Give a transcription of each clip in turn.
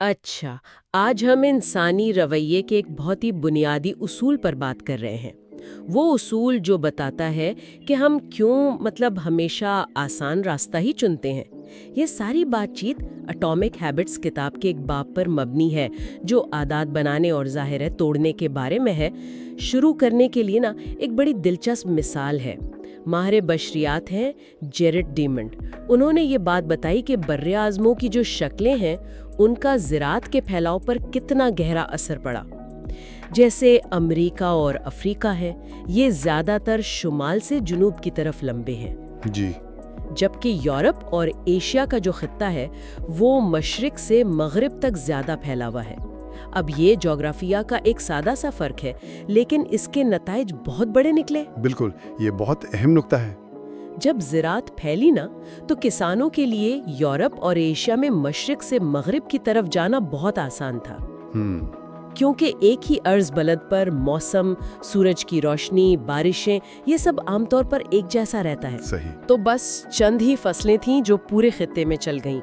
अच्छा, आज हम इंसानी रवैये के एक बहुत ही बुनियादी उसूल पर बात कर रहे हैं। वो उसूल जो बताता है कि हम क्यों हमेशा आसान रास्ता ही चुनते हैं। ये सारी बातचीत एटॉमिक हैबिट्स किताब के एक बाब पर मबनी है, जो आदत बनाने और ज़ाहिर है तोड़ने के बारे में है। शुरू करने के लिए ना एक बड़ी दिलचस्प मिसाल है। माहिर बशरियात हैं जेरेड डीमंड। उन्होंने ये बात बताई कि बर्रे आज़मों की जो शक्लें हैं उनका ज़रात के फैलाव पर कितना गहरा असर पड़ा। जैसे अमेरिका और अफ्रीका है, ये ज़्यादातर शुमाल से जुनूब की तरफ लंबे हैं जी। जबकि यूरोप और एशिया का जो खित्ता है वो मशरिक से मगरिब तक ज़्यादा फैला हुआ है। अब ये जोग्राफिया का एक सादा सा फ़र्क है, लेकिन इसके नताइज बहुत बड़े निकले। बिल्कुल, ये बहुत अहम नुक्ता है। जब ज़रात फैली ना, तो किसानों के लिए यूरोप और एशिया में मशरिक से मगरिब की तरफ जाना बहुत आसान था। क्योंकि एक ही अर्ज बलद पर मौसम, सूरज की रोशनी, बारिशें, ये सब आमतौर पर एक जैसा रहता है। सही। तो बस चंद ही फसलें थीं जो पूरे खित्ते में चल गईं।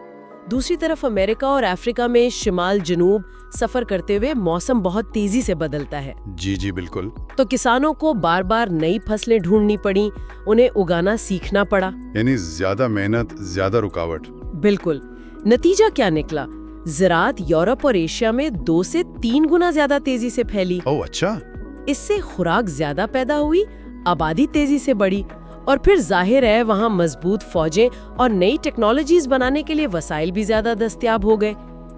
दूसरी तरफ अमेरिका और अफ्रीका में शिमाल जनूब सफर करते हुए मौसम बहुत तेजी से बदलता है। जी जी बिल्कुल। तो किसानों को बार बार नई फसलें ढूंढनी पड़ी, उन्हें उगाना सीखना पड़ा। यानी ज्यादा मेहनत, ज्यादा रुकावट। बिल्कुल। नतीजा क्या निकला? ज़रात यूरोप और एशिया में 2 से 3 गुना ज्यादा तेजी से फैली। ओह अच्छा। इससे खुराक ज्यादा पैदा हुई, आबादी तेजी से बढ़ी, और फिर जाहिर है वहाँ मजबूत फौजें और नई टेक्नोलॉजीज बनाने के लिए वसाइल भी ज्यादा दस्तयाब हो गए।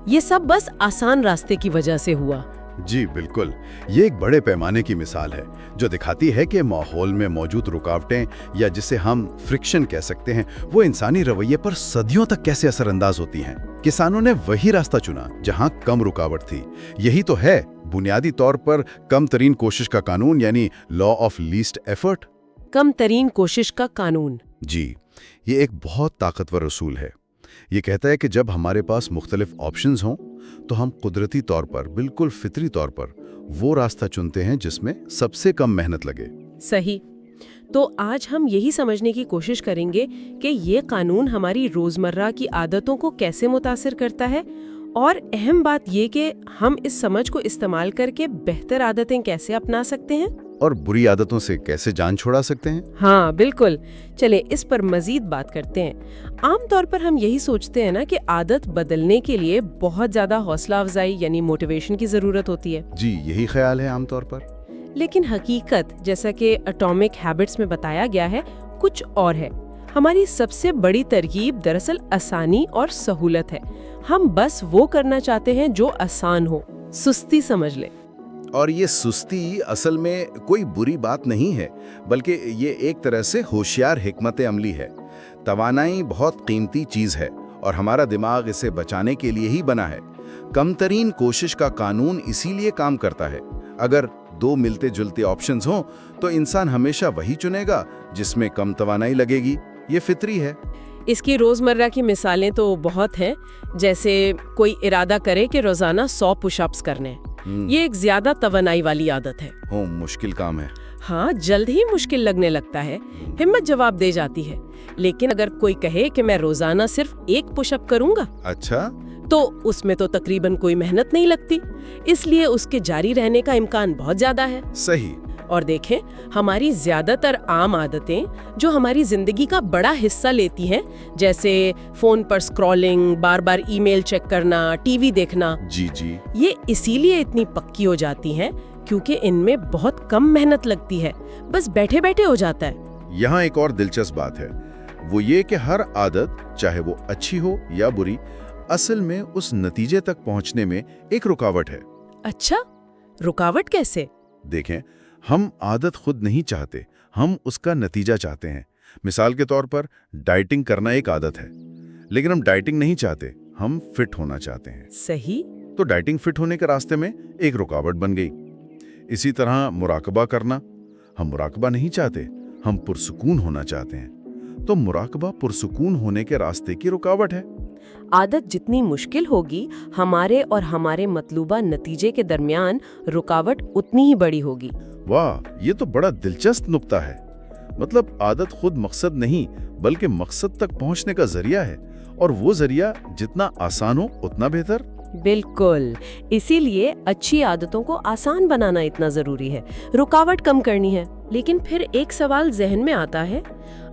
ये सब बस आसान रास्ते की वजह से हुआ। जी बिल्कुल, ये एक बड़े पैमाने की मिसाल है जो दिखाती है कि माहौल में मौजूद रुकावटें, या जिसे हम फ्रिक्शन कह सकते हैं, वो इंसानी रवैये पर सदियों तक कैसे असरअंदाज होती हैं। किसानों ने वही रास्ता चुना जहां कम रुकावट थी। यही तो है बुनियादी तौर पर कम तरीन कोशिश का कानून, यानी लॉ ऑफ लीस्ट एफर्ट। कम तरीन कोशिश का कानून। जी, ये एक बहुत ताकतवर उसूल है। ये कहता है कि जब हमारे पास मुख्तलिफ ऑप्शंस हों तो हम कुदरती तौर पर, बिल्कुल फितरी तौर पर वो रास्ता चुनते हैं जिसमें सबसे कम मेहनत लगे। सही। तो आज हम यही समझने की कोशिश करेंगे कि ये कानून हमारी रोजमर्रा की आदतों को कैसे मुतासिर करता है, और अहम बात ये कि हम इस समझ को इस्तेमाल करके बेहतर आदतें कैसे अपना सकते हैं और बुरी आदतों से कैसे जान छुड़ा सकते हैं। हाँ बिल्कुल, चले इस पर मजीद बात करते हैं। आमतौर पर हम यही सोचते हैं ना कि आदत बदलने के लिए बहुत ज्यादा हौसला अफजाई यानी मोटिवेशन की जरूरत होती है। जी, यही ख्याल है आमतौर पर। लेकिन हकीकत, जैसा कि एटॉमिक हैबिट्स में बताया गया है, कुछ और है। हमारी सबसे बड़ी तरकीब दरअसल आसानी और सहूलत है। हम बस वो करना चाहते हैं जो आसान हो, सुस्ती समझ ले। और ये सुस्ती असल में कोई बुरी बात नहीं है, बल्कि ये एक तरह से होशियार हिकमत अमली है। तवानाई बहुत कीमती चीज़ है और हमारा दिमाग इसे बचाने के लिए ही बना है। कमतरीन कोशिश का कानून इसीलिए काम करता है। अगर 2 मिलते जुलते ऑप्शंस हों तो इंसान हमेशा वही चुनेगा जिसमें कम तवानाई लगेगी। ये फितरी है। इसकी रोजमर्रा की मिसालें तो बहुत हैं। जैसे कोई इरादा करे कि रोजाना 100 पुशअप्स करने, ये एक ज्यादा तवानाई वाली आदत है। हो, मुश्किल काम है। हाँ, जल्द ही मुश्किल लगने लगता है, हिम्मत जवाब दे जाती है। लेकिन अगर कोई कहे कि मैं रोजाना सिर्फ 1 पुशअप करूंगा, अच्छा, तो उसमें तो तकरीबन कोई मेहनत नहीं लगती, इसलिए उसके जारी रहने का इम्कान बहुत ज्यादा है। सही। और देखें, हमारी ज्यादातर आम आदतें जो हमारी जिंदगी का बड़ा हिस्सा लेती हैं, जैसे फोन पर स्क्रॉलिंग, बार बार ईमेल चेक करना, टीवी देखना, जी जी, ये इसीलिए इतनी पक्की हो जाती हैं क्योंकि इनमें बहुत कम मेहनत लगती है, बस बैठे बैठे हो जाता है। यहाँ एक और दिलचस्प बात है, वो ये कि हर आदत, चाहे वो अच्छी हो या बुरी, असल में उस नतीजे तक पहुंचने में एक रुकावट है। अच्छा, रुकावट कैसे? देखें, हम आदत खुद नहीं चाहते, हम उसका नतीजा चाहते हैं। मिसाल के तौर पर डाइटिंग करना एक आदत है, लेकिन हम डाइटिंग नहीं चाहते, हम फिट होना चाहते हैं। सही। तो डाइटिंग फिट होने के रास्ते में एक रुकावट बन गई। इसी तरह मुराकबा करना, हम मुराकबा नहीं चाहते, हम पुरसुकून होना चाहते हैं। तो मुराकबा पुरसुकून होने के रास्ते की रुकावट है। आदत जितनी मुश्किल होगी, हमारे और हमारे मतलूबा नतीजे के दरमियान रुकावट उतनी ही बड़ी होगी। वाह, ये तो बड़ा दिलचस्प नुक्ता है। मतलब आदत खुद मकसद नहीं, बल्कि मकसद तक पहुंचने का जरिया है, और वो जरिया जितना आसान हो उतना बेहतर। بالکل، اسی لیے اچھی عادتوں کو آسان بنانا اتنا ضروری ہے، رکاوٹ کم کرنی ہے۔ لیکن پھر ایک سوال ذہن میں آتا ہے،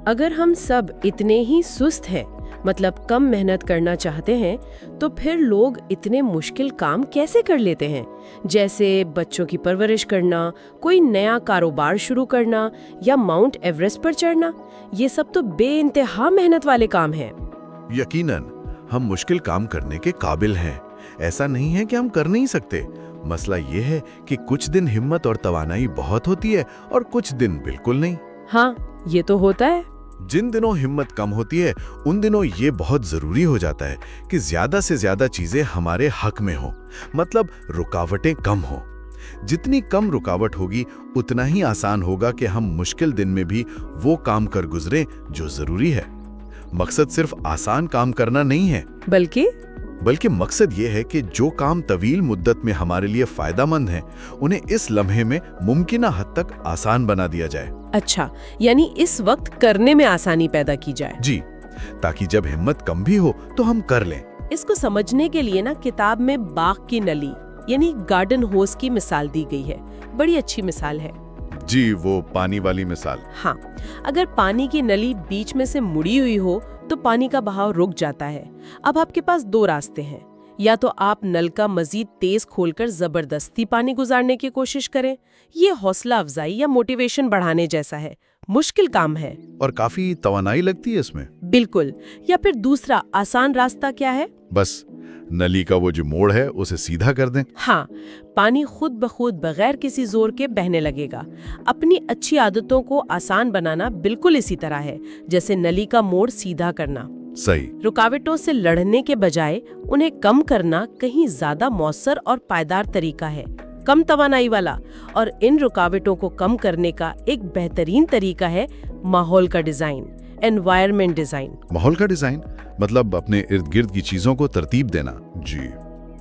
اگر ہم سب اتنے ہی سست ہیں، مطلب کم محنت کرنا چاہتے ہیں، تو پھر لوگ اتنے مشکل کام کیسے کر لیتے ہیں؟ جیسے بچوں کی پرورش کرنا، کوئی نیا کاروبار شروع کرنا یا ماؤنٹ ایوریسٹ پر چڑھنا، یہ سب تو بے انتہا محنت والے کام ہیں۔ یقیناً ہم مشکل کام کرنے کے قابل ہیں، ایسا نہیں ہے کہ ہم کر نہیں سکتے۔ مسئلہ یہ ہے کہ کچھ دن ہمت اور توانائی بہت ہوتی ہے اور کچھ دن بالکل نہیں۔ ہاں، یہ تو ہوتا ہے۔ جن دنوں ہمت کم ہوتی ہے ان دنوں یہ بہت ضروری ہو جاتا ہے کہ زیادہ سے زیادہ چیزیں ہمارے حق میں ہوں، مطلب رکاوٹیں کم ہوں۔ جتنی کم رکاوٹ ہوگی اتنا ہی آسان ہوگا کہ ہم مشکل دن میں بھی وہ کام کر گزریں جو ضروری ہے۔ مقصد صرف آسان کام کرنا نہیں ہے، بلکہ مقصد یہ ہے کہ جو کام طویل مدت میں ہمارے لیے فائدہ مند ہیں انہیں اس لمحے میں ممکنہ حد تک آسان بنا دیا جائے۔ اچھا، یعنی اس وقت کرنے میں آسانی پیدا کی جائے۔ جی، تاکہ جب ہمت کم بھی ہو تو ہم کر لیں۔ اس کو سمجھنے کے لیے کتاب میں باغ کی نلی یعنی گارڈن ہوز کی مثال دی گئی ہے، بڑی اچھی مثال ہے۔ جی، وہ پانی والی مثال۔ ہاں، اگر پانی کی نلی بیچ میں سے مڑی ہوئی ہو تو پانی کا بہاؤ رک جاتا ہے۔ اب آپ کے پاس دو راستے ہیں، یا تو آپ نل کا مزید تیز کھول کر زبردستی پانی گزارنے کی کوشش کریں، یہ حوصلہ افزائی یا موٹیویشن بڑھانے جیسا ہے، مشکل کام ہے اور کافی توانائی لگتی ہے اس میں۔ بالکل، یا پھر دوسرا آسان راستہ کیا ہے؟ بس نلی کا وہ جو موڑ ہے اسے سیدھا کر دیں۔ ہاں، پانی خود بخود بغیر کسی زور کے بہنے لگے گا۔ اپنی اچھی عادتوں کو آسان بنانا بالکل اسی طرح ہے جیسے نلی کا موڑ سیدھا کرنا۔ صحیح۔ رکاوٹوں سے لڑنے کے بجائے انہیں کم کرنا کہیں زیادہ مؤثر اور پائیدار طریقہ ہے، کم توانائی والا۔ اور ان رکاوٹوں کو کم کرنے کا ایک بہترین طریقہ ہے ماحول کا ڈیزائن، انوائرمنٹ ڈیزائن۔ ماحول کا ڈیزائن مطلب اپنے ارد گرد کی چیزوں کو ترتیب دینا۔ جی،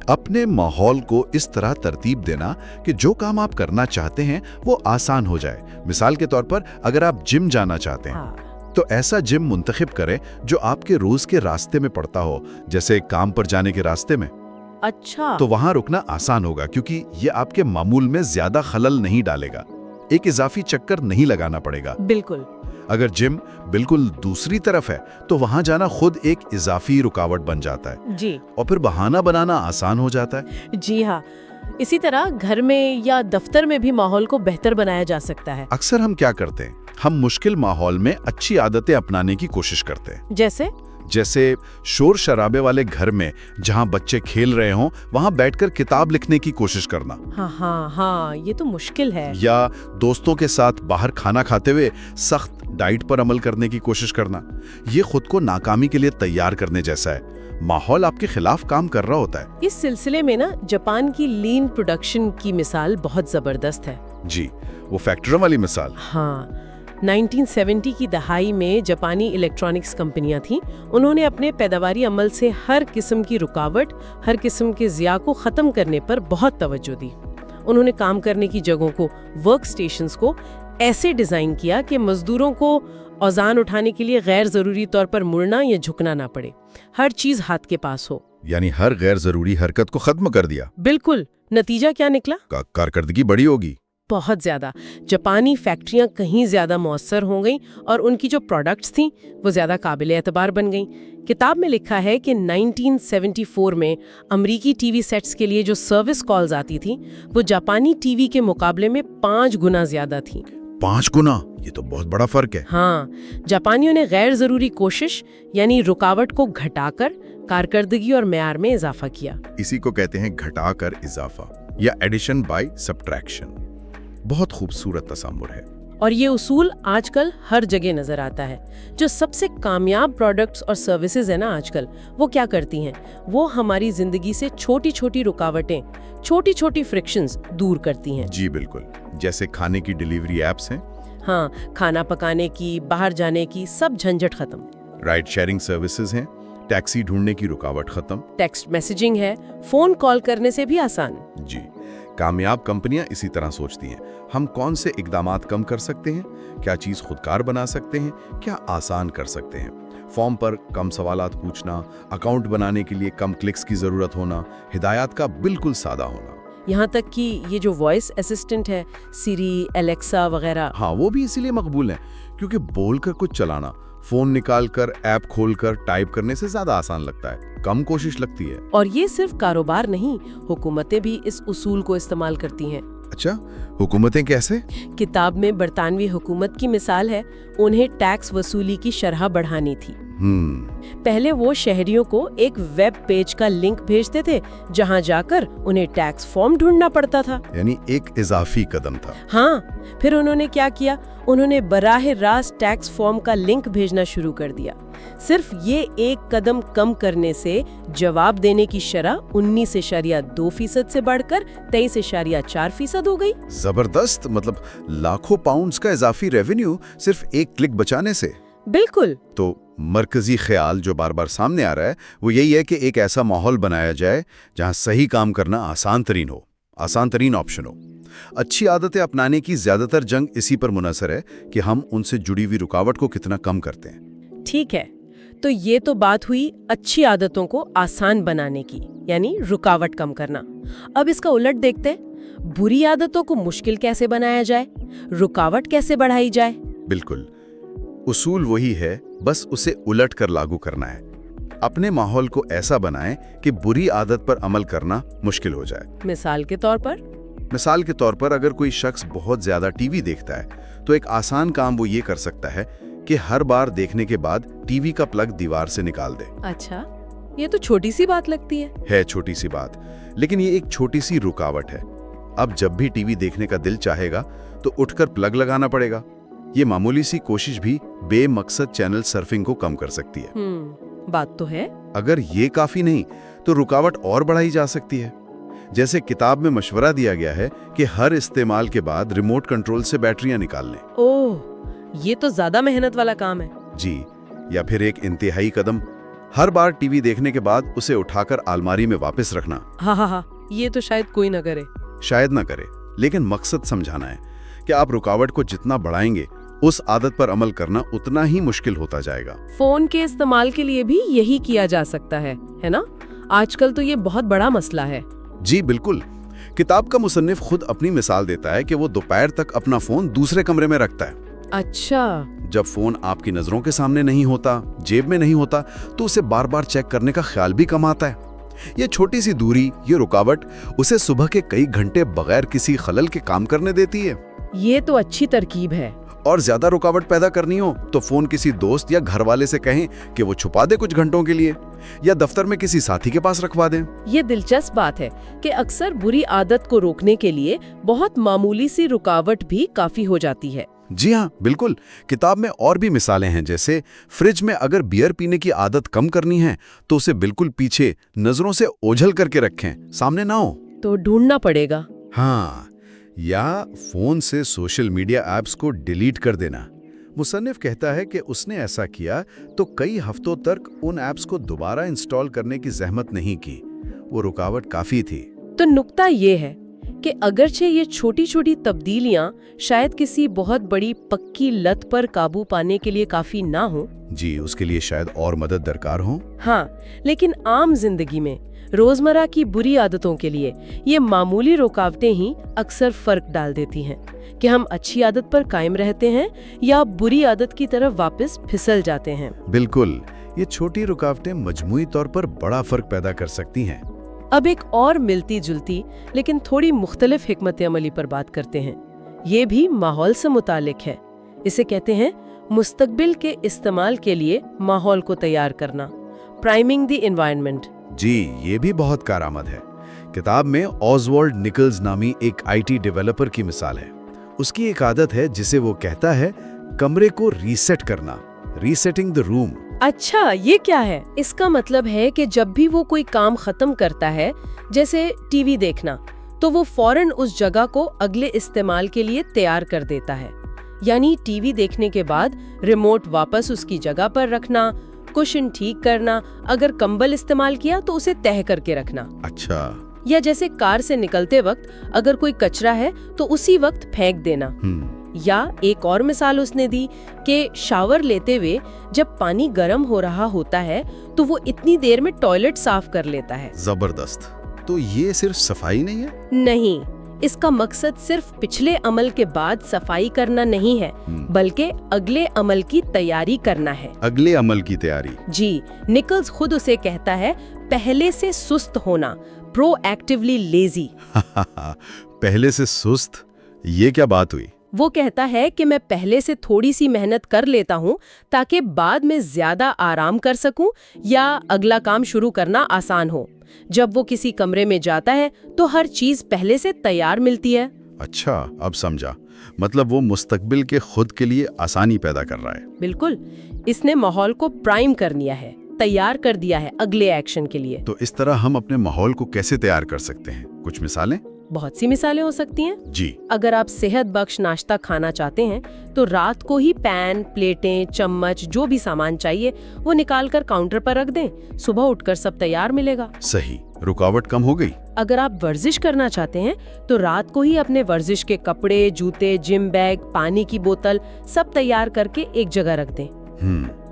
اپنے ماحول کو اس طرح ترتیب دینا کہ جو کام آپ کرنا چاہتے ہیں وہ آسان ہو جائے۔ مثال کے طور پر اگر آپ جم جانا چاہتے ہیں تو ایسا جم منتخب کریں جو آپ کے روز کے راستے میں پڑتا ہو، جیسے کام پر جانے کے راستے میں۔ اچھا، تو وہاں رکنا آسان ہوگا کیونکہ یہ آپ کے معمول میں زیادہ خلل نہیں ڈالے گا، ایک اضافی چکر نہیں لگانا پڑے گا۔ بالکل۔ اگر جم بالکل دوسری طرف ہے تو وہاں جانا خود ایک اضافی رکاوٹ بن جاتا ہے، جی، اور پھر بہانہ بنانا آسان ہو جاتا ہے۔ جی ہاں، اسی طرح گھر میں یا دفتر میں بھی ماحول کو بہتر بنایا جا سکتا ہے۔ اکثر ہم کیا کرتے ہیں، ہم مشکل ماحول میں اچھی عادتیں اپنانے کی کوشش کرتے ہیں، جیسے شور شرابے والے گھر میں جہاں بچے کھیل رہے ہوں وہاں بیٹھ کر کتاب لکھنے کی کوشش کرنا۔ ہاں، یہ تو مشکل ہے۔ یا دوستوں کے ساتھ باہر کھانا کھاتے ہوئے سخت ڈائٹ پر عمل کرنے کی کوشش کرنا۔ یہ خود کو ناکامی کے لیے تیار کرنے جیسا ہے، ماحول آپ کے خلاف کام کر رہا ہوتا ہے۔ اس سلسلے میں جاپان کی لین پروڈکشن کی مثال بہت زبردست ہے۔ جی، وہ فیکٹریوں والی مثال۔ ہاں، 1970 کی دہائی میں جاپانی الیکٹرانکس کمپنیاں تھیں، انہوں نے اپنے پیداواری عمل سے ہر قسم کی رکاوٹ، ہر قسم کے ضیاع کو ختم کرنے پر بہت توجہ دی۔ انہوں نے کام کرنے کی جگہوں کو، ورک سٹیشنز کو ایسے ڈیزائن کیا کہ مزدوروں کو اوزان اٹھانے کے لیے غیر ضروری طور پر مڑنا یا جھکنا نہ پڑے، ہر چیز ہاتھ کے پاس ہو۔ یعنی ہر غیر ضروری حرکت کو ختم کر دیا۔ بالکل۔ نتیجہ کیا نکلا؟ کارکردگی بڑی ہوگی۔ بہت زیادہ۔ جاپانی فیکٹریاں کہیں زیادہ مؤثر ہو گئیں اور ان کی جو پروڈکٹس تھیں وہ زیادہ قابل اعتبار بن گئیں۔ کتاب میں لکھا ہے کہ 1974 میں امریکی ٹی وی سیٹس کے لیے جو سروس کالز آتی تھیں وہ جاپانی ٹی وی کے مقابلے میں 5 گنا زیادہ تھیں۔ 5 گنا؟ یہ تو بہت بڑا فرق ہے۔ ہاں، جاپانیوں نے غیر ضروری کوشش یعنی رکاوٹ کو گھٹا کر کارکردگی اور معیار میں اضافہ کیا۔ اسی کو کہتے ہیں گھٹا کر اضافہ یا ایڈیشن بائی سبٹریکشن۔ بہت خوبصورت تصور ہے۔ اور یہ اصول آج کل ہر جگہ نظر آتا ہے۔ جو سب سے کامیاب پروڈکٹس اور سروسز ہیں آج کل، وہ کیا کرتی ہیں؟ وہ ہماری زندگی سے چھوٹی چھوٹی رکاوٹیں، چھوٹی چھوٹی فرکشنز دور کرتی ہیں۔ جی بالکل، جیسے کھانے کی ڈیلیوری ایپس ہیں۔ ہاں، کھانا پکانے کی، باہر جانے کی سب جھنجھٹ ختم۔ رائڈ شیئرنگ سروسز ہیں، ٹیکسی ڈھونڈنے کی رکاوٹ ختم۔ ٹیکسٹ میسیجنگ ہے، فون کال کرنے سے بھی آسان۔ جی، کامیاب کمپنیاں اسی طرح سوچتی ہیں، ہم کون سے اقدامات کم کر سکتے ہیں، کیا چیز خودکار بنا سکتے ہیں، کیا آسان کر سکتے ہیں۔ फॉर्म पर कम सवालात पूछना, अकाउंट बनाने के लिए कम क्लिक्स की ज़रूरत होना, हिदायत का बिल्कुल सादा होना। यहाँ तक कि ये जो वॉइस असिस्टेंट है, सिरी, एलेक्सा वगैरह, हाँ, वो भी इसीलिए मकबूल है क्योंकि बोलकर कुछ चलाना फोन निकालकर ऐप खोलकर टाइप करने से ज्यादा आसान लगता है, कम कोशिश लगती है। और ये सिर्फ कारोबार नहीं, हुकूमतें भी इस उसूल को इस्तेमाल करती हैं। अच्छा, हुकूमतें कैसे? किताब में बरतानवी हुकूमत की मिसाल है। उन्हें टैक्स वसूली की शरह बढ़ानी थी। पहले वो शहरियों को एक वेब पेज का लिंक भेजते थे जहां जाकर उन्हें टैक्स फॉर्म ढूंढना पड़ता था। यानी एक इजाफी कदम था। हाँ, फिर उन्होंने क्या किया, उन्होंने बराह रास्त टैक्स फॉर्म का लिंक भेजना शुरू कर दिया। सिर्फ ये एक कदम कम करने से जवाब देने की शरह 19.2% से बढ़कर 23.4% हो गई। जबरदस्त, मतलब लाखों पाउंड्स का इजाफी रेवेन्यू सिर्फ एक क्लिक बचाने से। बिल्कुल। तो मरकजी ख्याल जो बार बार सामने आ रहा है वो यही है कि एक ऐसा माहौल बनाया जाए जहां सही काम करना आसान तरीन ऑप्शन हो। अच्छी आदतें अपनाने की ज्यादातर जंग इसी पर मुनहसर है कि हम उनसे जुड़ी हुई रुकावट को कितना कम करते हैं। ठीक है, तो ये तो बात हुई अच्छी आदतों को आसान बनाने की, यानी रुकावट कम करना। अब इसका उलट देखते हैं, बुरी आदतों को मुश्किल कैसे बनाया जाए, रुकावट कैसे बढ़ाई जाए। बिल्कुल, उसूल वही है, बस उसे उलट कर लागू करना है। अपने माहौल को ऐसा बनाएं कि बुरी आदत पर अमल करना मुश्किल हो जाए। मिसाल के तौर पर अगर कोई शख्स बहुत ज्यादा टीवी देखता है तो एक आसान काम वो ये कर सकता है कि हर बार देखने के बाद टीवी का प्लग दीवार से निकाल दे। अच्छा, ये तो छोटी सी बात लगती है। छोटी सी बात, लेकिन ये एक छोटी सी रुकावट है। अब जब भी टीवी देखने का दिल चाहेगा तो उठकर प्लग लगाना पड़ेगा। ये मामूली सी कोशिश भी बेमकसद चैनल सर्फिंग को कम कर सकती है। बात तो है। अगर ये काफी नहीं तो रुकावट और बढ़ाई जा सकती है। जैसे किताब में मशवरा दिया गया है कि हर इस्तेमाल के बाद रिमोट कंट्रोल से बैटरियां निकाल लें। ओह, ये तो ज्यादा मेहनत वाला काम है। जी, या फिर एक इंतहाई कदम, हर बार टीवी देखने के बाद उसे उठाकर अलमारी में वापस रखना। हाँ, ये तो शायद कोई न करे। लेकिन मकसद समझाना है कि आप रुकावट को जितना बढ़ाएंगे उस आदत पर अमल करना उतना ही मुश्किल होता जाएगा। फोन के इस्तेमाल के लिए भी यही किया जा सकता है ना? आजकल तो ये बहुत बड़ा मसला है। जी बिल्कुल। किताब का मुसन्निफ खुद अपनी मिसाल देता है कि वो दोपहर तक अपना फोन दूसरे कमरे में रखता है। अच्छा। जब फोन आपकी नजरों के सामने नहीं होता, जेब में नहीं होता, तो उसे बार बार चेक करने का ख्याल भी कम आता है। ये छोटी सी दूरी, ये रुकावट उसे सुबह के कई घंटे बगैर किसी खलल के काम करने देती है। ये तो अच्छी तरकीब है। और ज्यादा रुकावट पैदा करनी हो तो फोन किसी दोस्त या घर वाले से कहें कि वो छुपा दे कुछ घंटों के लिए, या दफ्तर में किसी साथी के पास रखवा दें। ये दिलचस्प बात है कि अक्सर बुरी आदत को रोकने के लिए बहुत मामूली सी रुकावट भी काफी हो जाती है। जी हाँ, बिल्कुल। किताब में और भी मिसालें हैं, जैसे फ्रिज में अगर बियर पीने की आदत कम करनी है तो उसे बिल्कुल पीछे नजरों से ओझल करके रखें, सामने ना हो। तो ढूंढना पड़ेगा। हाँ, या फोन से सोशल मीडिया ऐप्स को डिलीट कर देना। मुसन्निफ कहता है कि उसने ऐसा किया तो कई हफ्तों तक उन ऐप्स को दोबारा इंस्टॉल करने की जहमत नहीं की। वो रुकावट काफी थी। तो नुक्ता ये है कि अगरचे ये छोटी छोटी तब्दीलियां शायद किसी बहुत बड़ी पक्की लत पर काबू पाने के लिए काफी ना हो। जी, उसके लिए शायद और मदद दरकार हो। हाँ, लेकिन आम जिंदगी में रोजमर्रा की बुरी आदतों के लिए ये मामूली रुकावटें ही अक्सर फर्क डाल देती हैं कि हम अच्छी आदत पर कायम रहते हैं या बुरी आदत की तरफ वापस फिसल जाते हैं। बिल्कुल, ये छोटी रुकावटें मजमूई तौर पर बड़ा फर्क पैदा कर सकती हैं। अब एक और मिलती जुलती लेकिन थोड़ी मुख्तलिफ हिकमत अमली पर बात करते हैं। ये भी माहौल से मुतालिक है। इसे कहते हैं मुस्तकबिल के इस्तेमाल के लिए माहौल को तैयार करना, प्राइमिंग द एनवायरनमेंट। जी, ये भी बहुत कारआमद है। किताब में ऑसवाल्ड निकल्स नामी एक आईटी डेवलपर की मिसाल है। उसकी एक आदत है जिसे वो कहता है कमरे को रीसेट करना, रीसेटिंग द रूम। अच्छा, ये क्या है? इसका मतलब है कि जब भी वो कोई काम खत्म करता है, जैसे टीवी देखना, तो वो फौरन उस जगह को अगले इस्तेमाल के लिए तैयार कर देता है। यानी टीवी देखने के बाद रिमोट वापस उसकी जगह पर रखना, कुशन ठीक करना, अगर कंबल इस्तेमाल किया तो उसे तह करके रखना। अच्छा। या जैसे कार से निकलते वक्त अगर कोई कचरा है तो उसी वक्त फेंक देना। یا ایک اور مثال اس نے دی کہ شاور لیتے ہوئے جب پانی گرم ہو رہا ہوتا ہے تو وہ اتنی دیر میں ٹوائلٹ صاف کر لیتا ہے۔ زبردست۔ تو یہ صرف صفائی نہیں ہے؟ نہیں، اس کا مقصد صرف پچھلے عمل کے بعد صفائی کرنا نہیں ہے بلکہ اگلے عمل کی تیاری کرنا ہے۔ اگلے عمل کی تیاری؟ جی، نکلز خود اسے کہتا ہے پہلے سے سست ہونا، پرو ایکٹیولی لیزی۔ پہلے سے سست، یہ کیا بات ہوئی؟ وہ کہتا ہے کہ میں پہلے سے تھوڑی سی محنت کر لیتا ہوں تاکہ بعد میں زیادہ آرام کر سکوں یا اگلا کام شروع کرنا آسان ہو۔ جب وہ کسی کمرے میں جاتا ہے تو ہر چیز پہلے سے تیار ملتی ہے۔ اچھا، اب سمجھا۔ مطلب وہ مستقبل کے خود کے لیے آسانی پیدا کر رہا ہے۔ بالکل، اس نے ماحول کو پرائم کر دیا ہے، تیار کر دیا ہے اگلے ایکشن کے لیے۔ تو اس طرح ہم اپنے ماحول کو کیسے تیار کر سکتے ہیں؟ کچھ مثالیں؟ بہت سی مثالیں ہو سکتی ہیں۔ جی۔ اگر آپ صحت بخش ناشتہ کھانا چاہتے ہیں تو رات کو ہی پین، پلیٹیں، چمچ، جو بھی سامان چاہیے وہ نکال کر کاؤنٹر پر رکھ دیں، صبح اٹھ کر سب تیار ملے گا۔ صحیح، رکاوٹ کم ہو گئی۔ اگر آپ ورزش کرنا چاہتے ہیں تو رات کو ہی اپنے ورزش کے کپڑے، جوتے، جم بیگ، پانی کی بوتل سب تیار کر کے ایک جگہ رکھ دیں۔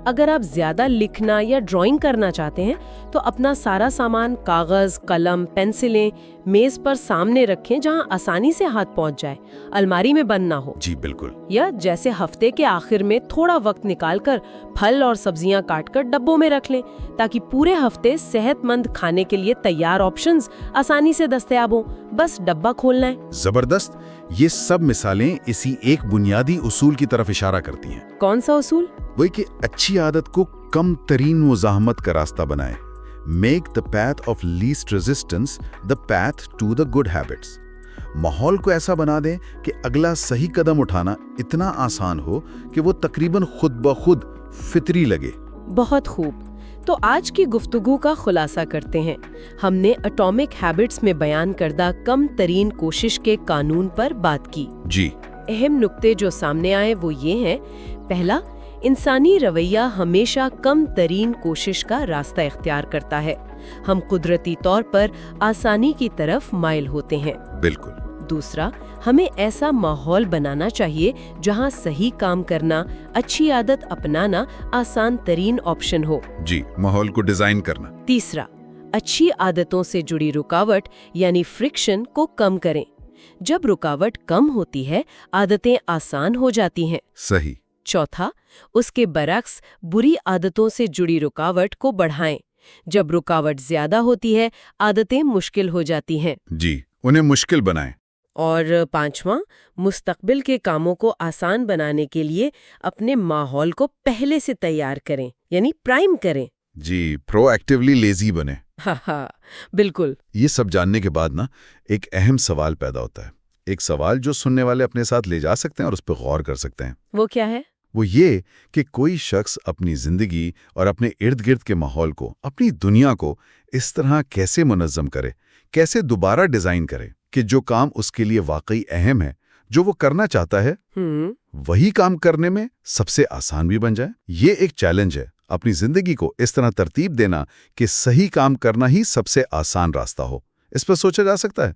اگر آپ زیادہ لکھنا یا ڈرائنگ کرنا چاہتے ہیں تو اپنا سارا سامان، کاغذ، قلم، پنسلیں میز پر سامنے رکھیں جہاں آسانی سے ہاتھ پہنچ جائے، الماری میں بند نہ ہو۔ جی بالکل۔ یا جیسے ہفتے کے آخر میں تھوڑا وقت نکال کر پھل اور سبزیاں کاٹ کر ڈبوں میں رکھ لیں تاکہ پورے ہفتے صحت مند کھانے کے لیے تیار آپشنز آسانی سے دستیاب ہوں، بس ڈبہ کھولنا ہے۔ زبردست۔ یہ سب مثالیں اسی ایک بنیادی اصول کی طرف اشارہ کرتی ہیں۔ کون سا اصول؟ وہی کہ اچھی عادت کو کم ترین مزاحمت کا راستہ بنائے۔ Make the path of least resistance the path to the good habits. ماحول کو ایسا بنا دیں کہ اگلا صحیح قدم اٹھانا اتنا آسان ہو کہ وہ تقریباً خود بخود فطری لگے۔ بہت خوب۔ تو آج کی گفتگو کا خلاصہ کرتے ہیں۔ ہم نے اٹامک ہیبٹس میں بیان کردہ کم ترین کوشش کے قانون پر بات کی۔ جی۔ اہم نکتے جو سامنے آئے وہ یہ ہیں: پہلا، انسانی رویہ ہمیشہ کم ترین کوشش کا راستہ اختیار کرتا ہے۔ ہم قدرتی طور پر آسانی کی طرف مائل ہوتے ہیں۔ بالکل۔ دوسرا، ہمیں ایسا ماحول بنانا چاہیے جہاں صحیح کام کرنا، اچھی عادت اپنانا آسان ترین آپشن ہو۔ جی، ماحول کو ڈیزائن کرنا۔ تیسرا، اچھی عادتوں سے جڑی رکاوٹ یعنی فرکشن کو کم کریں۔ جب رکاوٹ کم ہوتی ہے، عادتیں آسان ہو جاتی ہیں۔ صحیح۔ چوتھا، اس کے برعکس بری عادتوں سے جڑی رکاوٹ کو بڑھائیں۔ جب رکاوٹ زیادہ ہوتی ہے، عادتیں مشکل ہو جاتی ہیں۔ جی، انہیں مشکل بنائیں۔ اور پانچواں، مستقبل کے کاموں کو آسان بنانے کے لیے اپنے ماحول کو پہلے سے تیار کریں، یعنی پرائم کریں۔ جی، پرو ایکٹیولی لیزی بنے۔ ہاں، بالکل۔ یہ سب جاننے کے بعد ایک اہم سوال پیدا ہوتا ہے، ایک سوال جو سننے والے اپنے ساتھ لے جا سکتے ہیں اور اس پہ غور کر سکتے ہیں۔ وہ کیا ہے؟ وہ یہ کہ کوئی شخص اپنی زندگی اور اپنے ارد گرد کے ماحول کو، اپنی دنیا کو اس طرح کیسے منظم کرے، کیسے دوبارہ ڈیزائن کرے کہ جو کام اس کے لیے واقعی اہم ہے، جو وہ کرنا چاہتا ہے، وہی کام کرنے میں سب سے آسان بھی بن جائے۔ یہ ایک چیلنج ہے، اپنی زندگی کو اس طرح ترتیب دینا کہ صحیح کام کرنا ہی سب سے آسان راستہ ہو۔ اس پر سوچا جا سکتا ہے۔